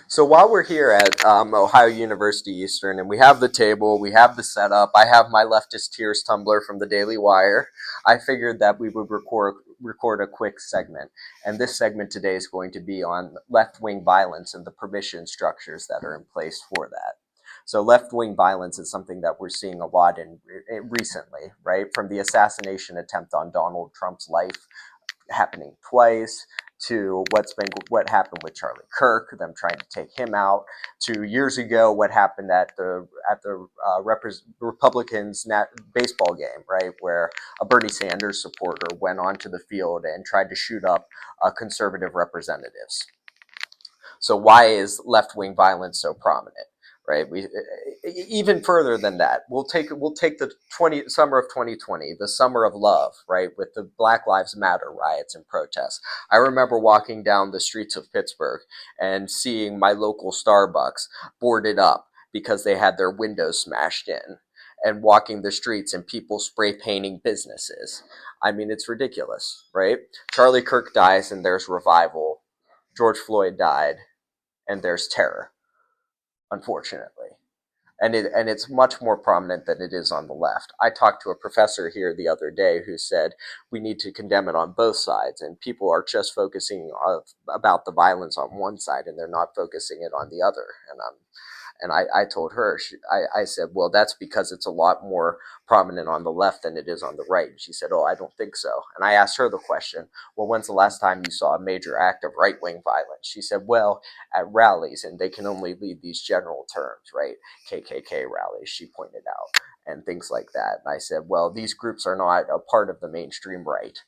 So while we're here at Ohio University Eastern, and we have the table, we have the setup, I have my leftist tears tumbler from the Daily Wire. I figured that we would record a quick segment, and this segment today is going to be on left-wing violence and the permission structures that are in place for that. So left-wing violence is something that we're seeing a lot in recently, right? From the assassination attempt on Donald Trump's life happening twice, to what happened with Charlie Kirk, them trying to take him out, to years ago what happened at the Republicans' baseball game, right, where a Bernie Sanders supporter went onto the field and tried to shoot up conservative representatives. So why is left-wing violence so prominent? Right. We even further than that. We'll take the summer of 2020, the summer of love, right, with the Black Lives Matter riots and protests. I remember walking down the streets of Pittsburgh and seeing my local Starbucks boarded up because they had their windows smashed in, and walking the streets and people spray painting businesses. I mean, it's ridiculous, right? Charlie Kirk dies and there's revival. George Floyd died and there's terror, unfortunately. And it's much more prominent than it is on the left. I talked to a professor here the other day who said we need to condemn it on both sides, and people are just focusing about the violence on one side, and they're not focusing it on the other. And I told her, I said, well, that's because it's a lot more prominent on the left than it is on the right. And she said, oh, I don't think so. And I asked her the question, well, when's the last time you saw a major act of right-wing violence? She said, well, at rallies, and they can only lead these general terms, right? KKK rallies, she pointed out, and things like that. And I said, well, these groups are not a part of the mainstream right.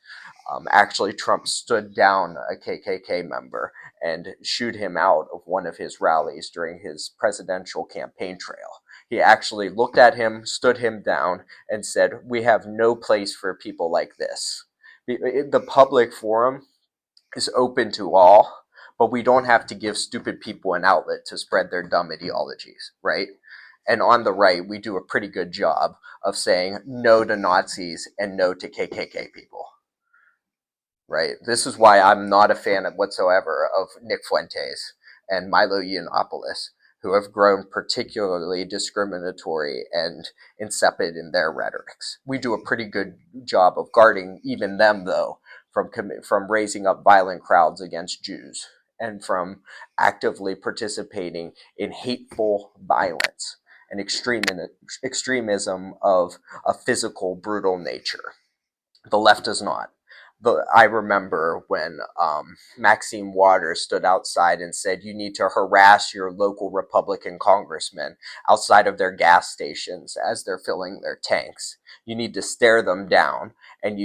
Actually, Trump stood down a KKK member and shooed him out of one of his rallies during his presidential campaign trail. He actually looked at him, stood him down, and said, we have no place for people like this. The public forum is open to all, but we don't have to give stupid people an outlet to spread their dumb ideologies, right? And on the right, we do a pretty good job of saying no to Nazis and no to KKK people. Right. This is why I'm not a fan of whatsoever of Nick Fuentes and Milo Yiannopoulos, who have grown particularly discriminatory and insipid in their rhetorics. We do a pretty good job of guarding even them, though, from raising up violent crowds against Jews and from actively participating in hateful violence and extremism of a physical, brutal nature. The left does not. I remember when Maxine Waters stood outside and said, you need to harass your local Republican congressmen outside of their gas stations as they're filling their tanks. You need to stare them down, and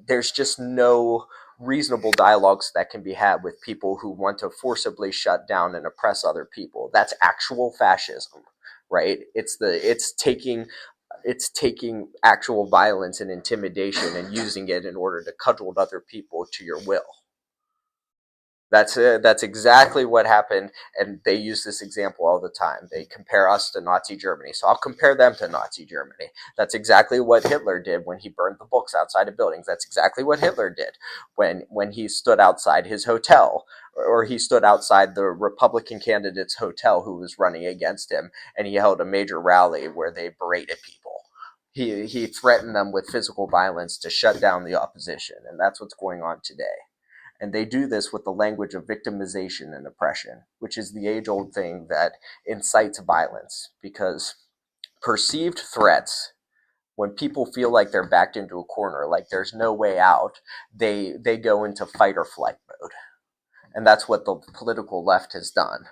there's just no reasonable dialogues that can be had with people who want to forcibly shut down and oppress other people. That's actual fascism, right? It's taking actual violence and intimidation and using it in order to cudgel other people to your will. That's exactly what happened, and they use this example all the time. They compare us to Nazi Germany, so I'll compare them to Nazi Germany. That's exactly what Hitler did when he burned the books outside of buildings. That's exactly what Hitler did when he stood outside his hotel, or he stood outside the Republican candidate's hotel who was running against him, and he held a major rally where they berated people. He threatened them with physical violence to shut down the opposition, and that's what's going on today. And they do this with the language of victimization and oppression, which is the age-old thing that incites violence, because perceived threats, when people feel like they're backed into a corner, like there's no way out, they go into fight or flight mode. And that's what the political left has done.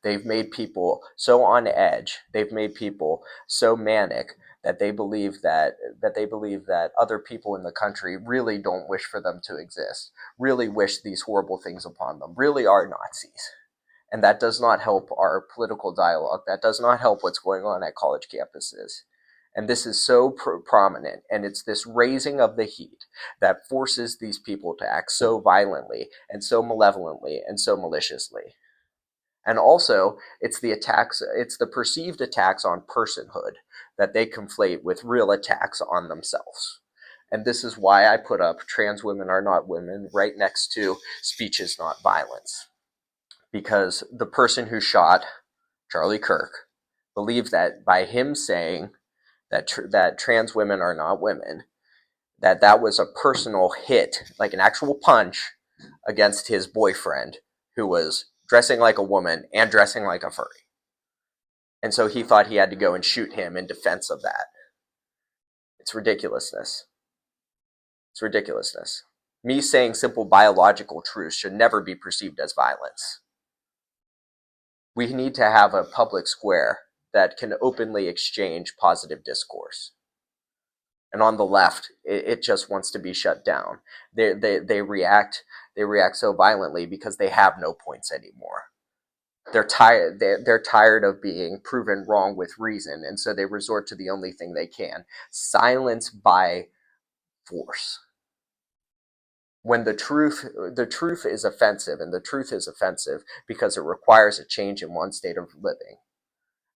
They've made people so on edge. They've made people so manic that they believe that other people in the country really don't wish for them to exist, really wish these horrible things upon them, really are Nazis. And that does not help our political dialogue. That does not help what's going on at college campuses. And this is so prominent, and it's this raising of the heat that forces these people to act so violently and so malevolently and so maliciously. And also, it's the perceived attacks on personhood that they conflate with real attacks on themselves. And this is why I put up trans women are not women right next to speech is not violence. because the person who shot Charlie Kirk believed that by him saying that trans women are not women, that was a personal hit, like an actual punch against his boyfriend, who was dressing like a woman and dressing like a furry. And so he thought he had to go and shoot him in defense of that. It's ridiculousness. It's ridiculousness. Me saying simple biological truths should never be perceived as violence. We need to have a public square that can openly exchange positive discourse. And on the left, it just wants to be shut down. They react so violently because they have no points anymore. They're tired of being proven wrong with reason, and so they resort to the only thing they can: silence by force. When the truth is offensive, and the truth is offensive because it requires a change in one's state of living.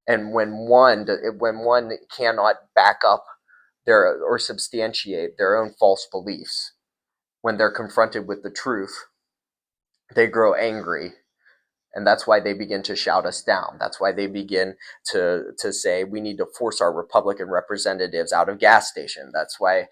And when one cannot back up or substantiate their own false beliefs, when they're confronted with the truth, they grow angry. And that's why they begin to shout us down. That's why they begin to say we need to force our Republican representatives out of gas station. That's why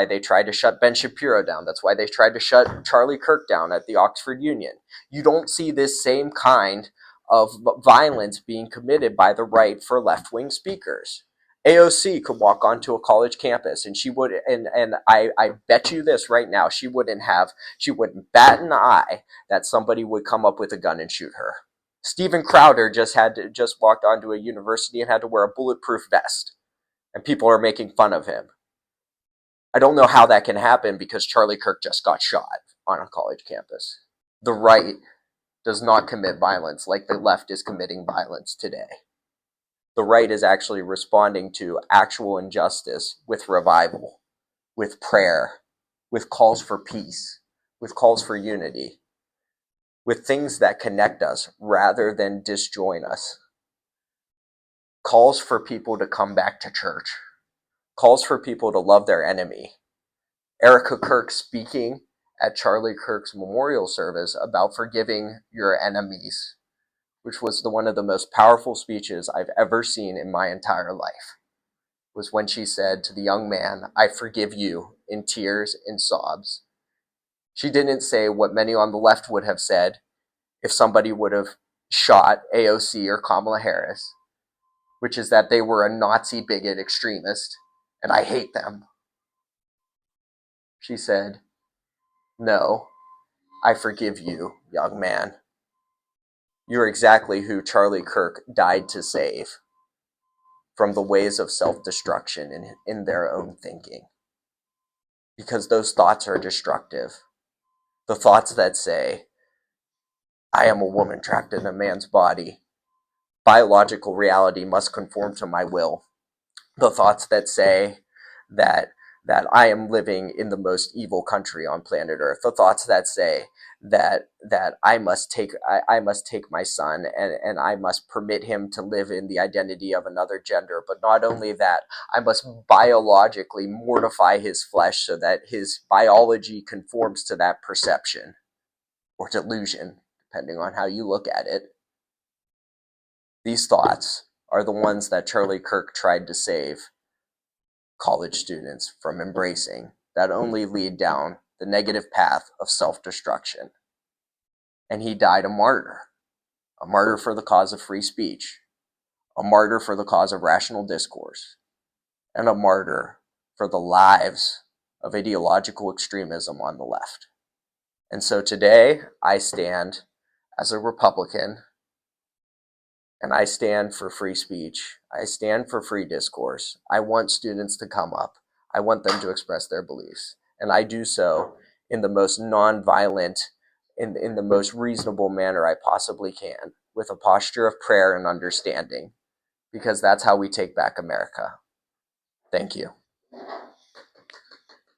they tried to shut Ben Shapiro down. That's why they tried to shut Charlie Kirk down at the Oxford Union. You don't see this same kind of violence being committed by the right for left-wing speakers. AOC could walk onto a college campus and she would, and I bet you this right now, she wouldn't bat an eye that somebody would come up with a gun and shoot her. Steven Crowder just walked onto a university and had to wear a bulletproof vest, and people are making fun of him. I don't know how that can happen because Charlie Kirk just got shot on a college campus. The right does not commit violence like the left is committing violence today. The right is actually responding to actual injustice with revival, with prayer, with calls for peace, with calls for unity, with things that connect us rather than disjoin us. Calls for people to come back to church. Calls for people to love their enemy. Erica Kirk speaking at Charlie Kirk's memorial service about forgiving your enemies, which was one of the most powerful speeches I've ever seen in my entire life, was when she said to the young man, "I forgive you," in tears and sobs. She didn't say what many on the left would have said if somebody would have shot AOC or Kamala Harris, which is that they were a Nazi bigot extremist, and I hate them. She said, "No, I forgive you, young man. You're exactly who Charlie Kirk died to save from the ways of self-destruction in their own thinking. Because those thoughts are destructive. The thoughts that say, I am a woman trapped in a man's body. Biological reality must conform to my will. The thoughts that say that I am living in the most evil country on planet Earth. The thoughts that say that I must take my son and I must permit him to live in the identity of another gender. But not only that, I must biologically mortify his flesh so that his biology conforms to that perception or delusion, depending on how you look at it. These thoughts are the ones that Charlie Kirk tried to save college students from embracing, that only lead down the negative path of self-destruction. And he died a martyr for the cause of free speech, a martyr for the cause of rational discourse, and a martyr for the lives of ideological extremism on the left. And so today I stand as a Republican, and I stand for free speech. I stand for free discourse. I want students to come up. I want them to express their beliefs. And I do so in the most nonviolent, in the most reasonable manner I possibly can, with a posture of prayer and understanding, because that's how we take back America. Thank you.